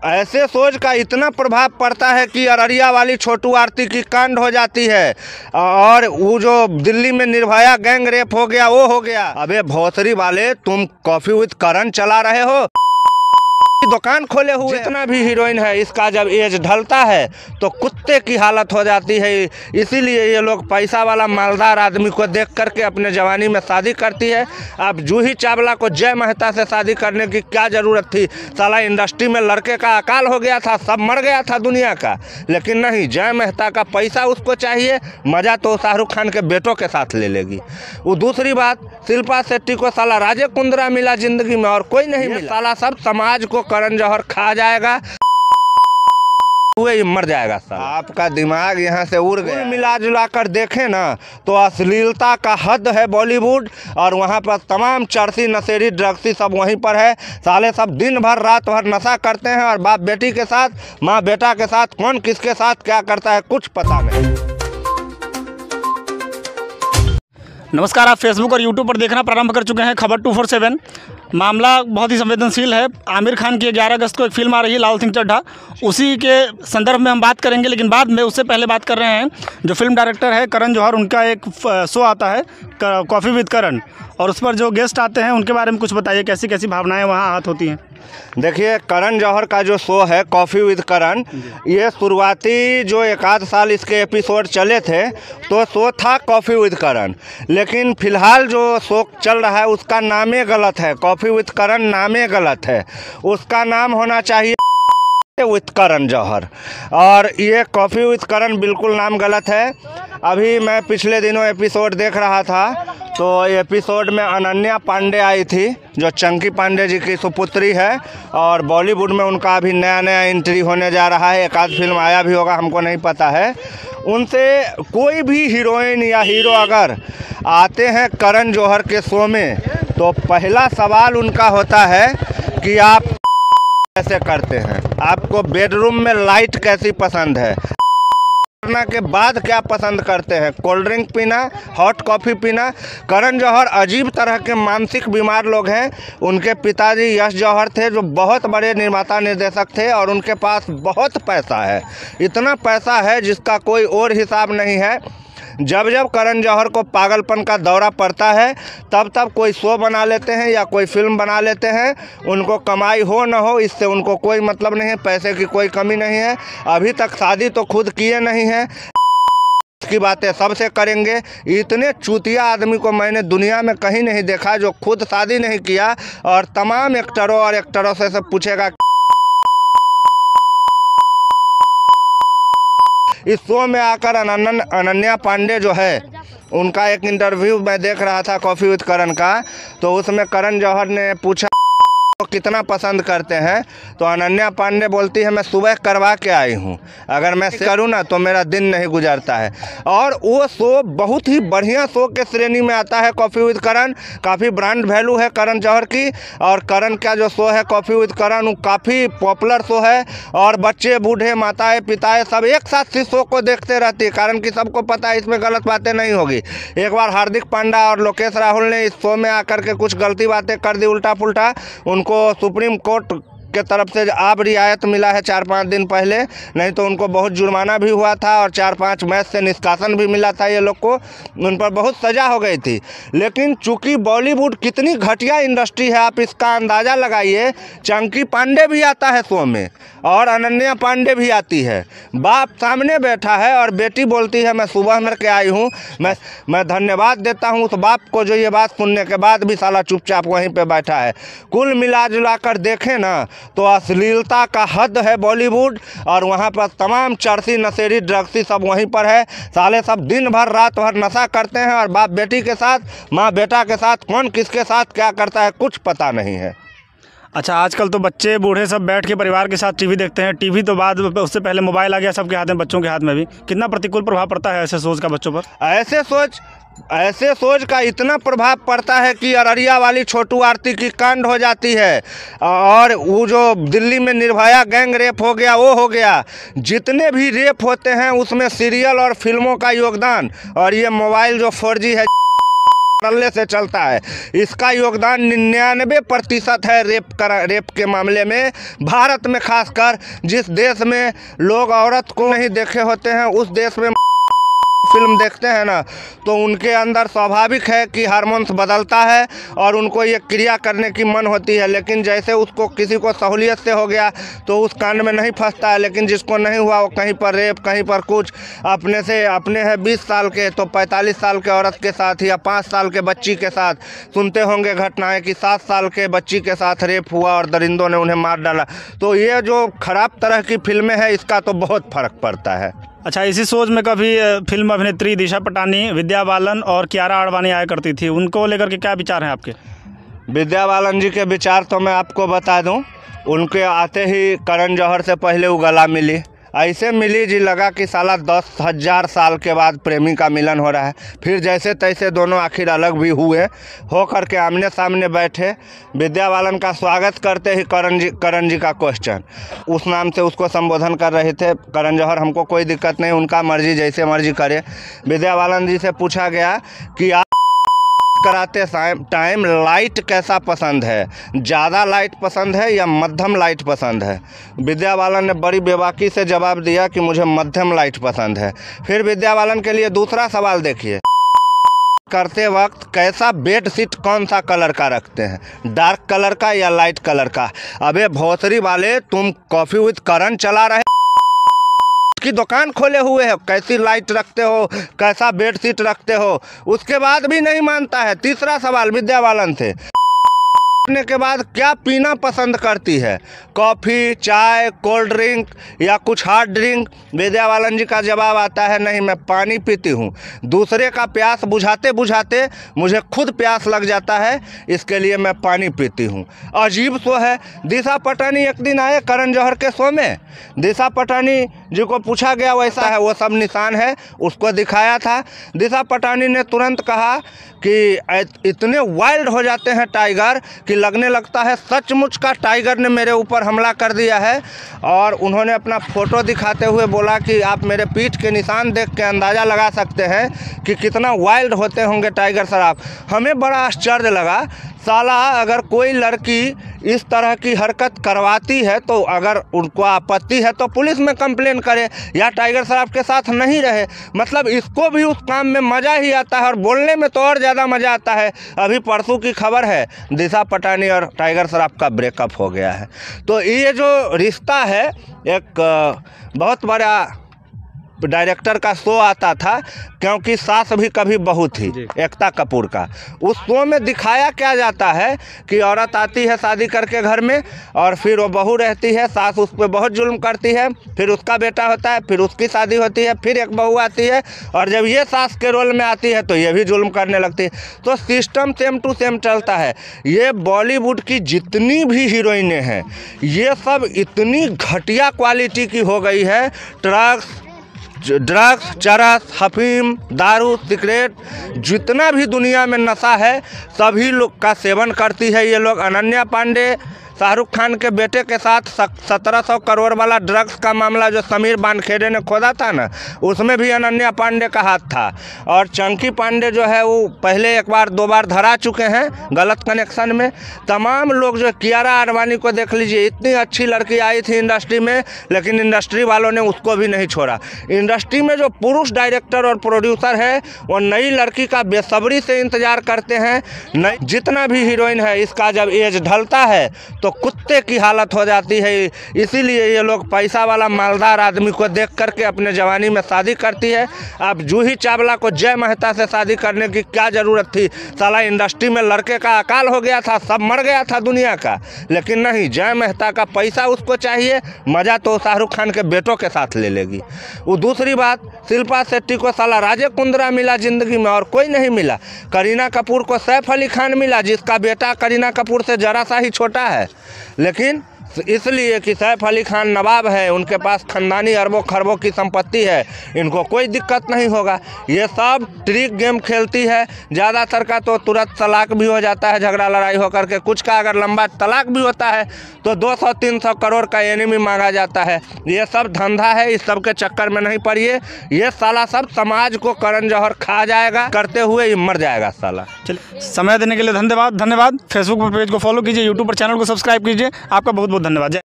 ऐसे सोच का इतना प्रभाव पड़ता है कि अररिया वाली छोटू आरती की कांड हो जाती है, और वो जो दिल्ली में निर्भया गैंग रेप हो गया वो हो गया। अबे भोसरी वाले, तुम कॉफी विद करण चला रहे हो, दुकान खोले हुए। जितना भी हीरोइन है, इसका जब एज ढलता है तो कुत्ते की हालत हो जाती है। इसीलिए ये लोग पैसा वाला मालदार आदमी को देख करके अपने जवानी में शादी करती है। अब जूही चावला को जय मेहता से शादी करने की क्या ज़रूरत थी? साला इंडस्ट्री में लड़के का अकाल हो गया था, सब मर गया था दुनिया का। लेकिन नहीं, जय मेहता का पैसा उसको चाहिए, मज़ा तो शाहरुख खान के बेटों के साथ ले लेगी वो। दूसरी बात, शिल्पा शेट्टी को साला राजे कुंद्रा मिला जिंदगी में, और कोई नहीं मिला। साला सब समाज को करण जौहर खा जाएगा, हुए मर जाएगा साला। आपका दिमाग यहाँ से उड़ गया। मिला जुला कर देखें ना तो अश्लीलता का हद है बॉलीवुड, और वहाँ पर तमाम चर्सी नशेरी ड्रग्सी सब वहीं पर है। साले सब दिन भर रात भर नशा करते हैं, और बाप बेटी के साथ, माँ बेटा के साथ, कौन किसके साथ क्या करता है कुछ पता नहीं। नमस्कार, आप फेसबुक और यूट्यूब पर देखना प्रारंभ कर चुके हैं खबर 247। मामला बहुत ही संवेदनशील है। आमिर खान की 11 अगस्त को एक फिल्म आ रही है लाल सिंह चड्ढा, उसी के संदर्भ में हम बात करेंगे। लेकिन बाद में उससे पहले बात कर रहे हैं जो फिल्म डायरेक्टर है करण जौहर, उनका एक शो आता है कॉफ़ी विद करण, और उस पर जो गेस्ट आते हैं उनके बारे में कुछ बताइए, कैसी कैसी भावनाएँ वहाँ आहत होती हैं। देखिए, करण जौहर का जो शो है कॉफ़ी विद करण, ये शुरुआती जो एक आध साल इसके एपिसोड चले थे तो शो था कॉफ़ी विद करण। लेकिन फ़िलहाल जो शो चल रहा है उसका नामे गलत है, कॉफ़ी विद करण नामे गलत है। उसका नाम होना चाहिए विद करण जौहर, और ये कॉफ़ी विद करण बिल्कुल नाम गलत है। अभी मैं पिछले दिनों एपिसोड देख रहा था तो एपिसोड में अनन्या पांडे आई थी, जो चंकी पांडे जी की सुपुत्री है, और बॉलीवुड में उनका अभी नया नया एंट्री होने जा रहा है। एक आध फिल्म आया भी होगा, हमको नहीं पता है। उनसे कोई भी हीरोइन या हीरो अगर आते हैं करण जौहर के शो में तो पहला सवाल उनका होता है कि आप कैसे करते हैं, आपको बेडरूम में लाइट कैसी पसंद है, करना के बाद क्या पसंद करते हैं, कोल्ड ड्रिंक पीना, हॉट कॉफ़ी पीना। करण जौहर अजीब तरह के मानसिक बीमार लोग हैं। उनके पिताजी यश जौहर थे जो बहुत बड़े निर्माता निर्देशक थे, और उनके पास बहुत पैसा है, इतना पैसा है जिसका कोई और हिसाब नहीं है। जब जब करण जौहर को पागलपन का दौरा पड़ता है तब तब कोई शो बना लेते हैं या कोई फिल्म बना लेते हैं। उनको कमाई हो न हो इससे उनको कोई मतलब नहीं है, पैसे की कोई कमी नहीं है। अभी तक शादी तो खुद किए नहीं हैं, की बातें सबसे करेंगे। इतने चूतिया आदमी को मैंने दुनिया में कहीं नहीं देखा जो खुद शादी नहीं किया, और तमाम एक्टरों और एक्टरों से पूछेगा। इस शो में आकर अनन्या पांडे जो है, उनका एक इंटरव्यू मैं देख रहा था कॉफ़ी विद करण का, तो उसमें करण जौहर ने पूछा तो कितना पसंद करते हैं, तो अनन्या पांडे बोलती है मैं सुबह करवा के आई हूँ, अगर मैं करूँ ना तो मेरा दिन नहीं गुजरता है। और वो शो बहुत ही बढ़िया शो के श्रेणी में आता है कॉफ़ी विद करण। काफ़ी ब्रांड वैल्यू है करण जौहर की, और करण का जो शो है कॉफ़ी विद करण वो काफ़ी पॉपुलर शो है, और बच्चे बूढ़े माताएं पिताएं सब एक साथ इस शो को देखते रहती है, कारण कि सबको पता है इसमें गलत बातें नहीं होगी। एक बार हार्दिक पांड्या और लोकेश राहुल ने इस शो में आकर के कुछ गलती बातें कर दी उल्टा पुल्टा, उनको सुप्रीम कोर्ट के तरफ से अब रियायत मिला है 4-5 दिन पहले, नहीं तो उनको बहुत जुर्माना भी हुआ था और 4-5 मैच से निष्कासन भी मिला था। ये लोग को उन पर बहुत सज़ा हो गई थी। लेकिन चूंकि बॉलीवुड कितनी घटिया इंडस्ट्री है आप इसका अंदाज़ा लगाइए। चंकी पांडे भी आता है शो में, और अनन्या पांडे भी आती है। बाप सामने बैठा है और बेटी बोलती है मैं सुबह मर के आई हूँ। मैं धन्यवाद देता हूँ उस बाप को जो ये बात सुनने के बाद भी साला चुपचाप वहीं पर बैठा है। कुल मिला जुला कर देखें ना तो अश्लीलता का हद है बॉलीवुड, और वहाँ पर तमाम चर्सी नशेरी ड्रग्सी सब वहीं पर है। साले सब दिन भर रात भर नशा करते हैं, और बाप बेटी के साथ, माँ बेटा के साथ, कौन किसके साथ क्या करता है कुछ पता नहीं है। अच्छा, आजकल तो बच्चे बूढ़े सब बैठ के परिवार के साथ टीवी देखते हैं। टीवी तो बाद, उससे पहले मोबाइल आ गया सबके हाथ में, बच्चों के हाथ में भी। कितना प्रतिकूल प्रभाव पड़ता है ऐसे सोच का बच्चों पर? ऐसे सोच का इतना प्रभाव पड़ता है कि अररिया वाली छोटू आरती की कांड हो जाती है, और वो जो दिल्ली में निर्भया गैंग रेप हो गया वो हो गया। जितने भी रेप होते हैं उसमें सीरियल और फिल्मों का योगदान, और ये मोबाइल जो 4G है मरने से चलता है। इसका योगदान 99% है रेप के मामले में। भारत में खासकर जिस देश में लोग औरत को नहीं देखे होते हैं, उस देश में फिल्म देखते हैं ना, तो उनके अंदर स्वाभाविक है कि हार्मोन्स बदलता है और उनको ये क्रिया करने की मन होती है। लेकिन जैसे उसको किसी को सहूलियत से हो गया तो उस कांड में नहीं फंसता है, लेकिन जिसको नहीं हुआ वो कहीं पर रेप, कहीं पर कुछ। अपने हैं 20 साल के तो 45 साल के औरत के साथ या 5 साल के बच्ची के साथ सुनते होंगे घटनाएं कि 7 साल के बच्ची के साथ रेप हुआ और दरिंदों ने उन्हें मार डाला। तो ये जो खराब तरह की फिल्में हैं, इसका तो बहुत फर्क पड़ता है। अच्छा, इसी सोच में कभी फिल्म अभिनेत्री दिशा पटानी, विद्या बालन और कियारा आडवाणी आया करती थी, उनको लेकर के क्या विचार हैं आपके? विद्या बालन जी के विचार तो मैं आपको बता दूं, उनके आते ही करण जौहर से पहले वो गला मिली, ऐसे मिली जी लगा कि साला 10,000 साल के बाद प्रेमी का मिलन हो रहा है। फिर जैसे तैसे दोनों आखिर अलग भी हुए, हो करके आमने सामने बैठे। विद्या बालन का स्वागत करते ही करण जी का क्वेश्चन, उस नाम से उसको संबोधन कर रहे थे करण जौहर। हमको कोई दिक्कत नहीं, उनका मर्जी, जैसे मर्जी करे। विद्या बालन जी से पूछा गया कि आप कराते टाइम लाइट कैसा पसंद है, ज़्यादा लाइट पसंद है या मध्यम लाइट पसंद है? विद्या बालन ने बड़ी बेबाकी से जवाब दिया कि मुझे मध्यम लाइट पसंद है। फिर विद्या बालन के लिए दूसरा सवाल देखिए, करते वक्त कैसा बेड शीट कौन सा कलर का रखते हैं, डार्क कलर का या लाइट कलर का? अबे भोसरी वाले, तुम कॉफ़ी विद करण चला रहे की दुकान खोले हुए हो, कैसी लाइट रखते हो, कैसा बेडशीट रखते हो? उसके बाद भी नहीं मानता है। तीसरा सवाल विद्या बालन से, के बाद क्या पीना पसंद करती है, कॉफ़ी, चाय, कोल्ड ड्रिंक या कुछ हार्ड ड्रिंक? विद्या बालन जी का जवाब आता है, नहीं, मैं पानी पीती हूँ। दूसरे का प्यास बुझाते बुझाते मुझे खुद प्यास लग जाता है, इसके लिए मैं पानी पीती हूँ। अजीब शो है। दिशा पटानी एक दिन आए करण जौहर के शो में, दिशा पटानी जी को पूछा गया वैसा है, वो सब निशान है, उसको दिखाया था। दिशा पटानी ने तुरंत कहा कि इतने वाइल्ड हो जाते हैं टाइगर कि लगने लगता है सचमुच का टाइगर ने मेरे ऊपर हमला कर दिया है। और उन्होंने अपना फ़ोटो दिखाते हुए बोला कि आप मेरे पीठ के निशान देख के अंदाज़ा लगा सकते हैं कि कितना वाइल्ड होते होंगे टाइगर सराफ। हमें बड़ा आश्चर्य लगा, साला अगर कोई लड़की इस तरह की हरकत करवाती है तो अगर उनको आपत्ति है तो पुलिस में कंप्लेन करे या टाइगर सराफ के साथ नहीं रहे। मतलब इसको भी उस काम में मज़ा ही आता है और बोलने में तो और ज़्यादा मज़ा आता है। अभी परसों की खबर है, दिशा पटानी और टाइगर सराफ का ब्रेकअप हो गया है। तो ये जो रिश्ता है, एक बहुत बड़ा डायरेक्टर का शो आता था, क्योंकि सास भी कभी बहू थी, एकता कपूर का। उस शो में दिखाया क्या जाता है कि औरत आती है शादी करके घर में और फिर वो बहू रहती है, सास उस पर बहुत जुल्म करती है, फिर उसका बेटा होता है, फिर उसकी शादी होती है, फिर एक बहू आती है और जब ये सास के रोल में आती है तो ये भी जुल्म करने लगती है। तो सिस्टम सेम टू सेम चलता है। ये बॉलीवुड की जितनी भी हीरोइनें हैं, ये सब इतनी घटिया क्वालिटी की हो गई है। ड्रग्स, चरस, हफीम, दारू, सिगरेट, जितना भी दुनिया में नशा है सभी लोग का सेवन करती है ये लोग। अनन्या पांडे, शाहरुख खान के बेटे के साथ 1700 करोड़ वाला ड्रग्स का मामला जो समीर वानखेड़े ने खोदा था ना, उसमें भी अनन्या पांडे का हाथ था। और चंकी पांडे जो है वो पहले एक बार 2 बार धरा चुके हैं गलत कनेक्शन में। तमाम लोग जो, कियारा आडवाणी को देख लीजिए, इतनी अच्छी लड़की आई थी इंडस्ट्री में, लेकिन इंडस्ट्री वालों ने उसको भी नहीं छोड़ा। इंडस्ट्री में जो पुरुष डायरेक्टर और प्रोड्यूसर है वो नई लड़की का बेसब्री से इंतज़ार करते हैं। नई जितना भी हीरोइन है, इसका जब एज ढलता है तो कुत्ते की हालत हो जाती है। इसीलिए ये लोग पैसा वाला मालदार आदमी को देख करके अपने जवानी में शादी करती है। अब जूही चावला को जय मेहता से शादी करने की क्या ज़रूरत थी? साला इंडस्ट्री में लड़के का अकाल हो गया था, सब मर गया था दुनिया का, लेकिन नहीं, जय मेहता का पैसा उसको चाहिए, मज़ा तो शाहरुख खान के बेटों के साथ ले लेगी वो। दूसरी बात, शिल्पा शेट्टी को साला राजे कुंद्रा मिला ज़िंदगी में और कोई नहीं मिला। करीना कपूर को सैफ अली खान मिला, जिसका बेटा करीना कपूर से ज़रा सा ही छोटा है, लेकिन इसलिए कि सैफ अली खान नवाब है, उनके पास खानदानी अरबों खरबों की संपत्ति है, इनको कोई दिक्कत नहीं होगा। ये सब ट्रिक गेम खेलती है। ज़्यादातर का तो तुरंत तलाक भी हो जाता है झगड़ा लड़ाई होकर के, कुछ का अगर लंबा तलाक भी होता है तो 200-300 करोड़ का एनिमी मांगा जाता है। ये सब धंधा है, इस सब के चक्कर में नहीं पड़िए। ये साला सब समाज को करण जौहर खा जाएगा, करते हुए ये मर जाएगा साला। चलिए, समय देने के लिए धन्यवाद। फेसबुक पर पेज को फॉलो कीजिए, यूट्यूब पर चैनल को सब्सक्राइब कीजिए। आपका बहुत बहुत धन्यवाद।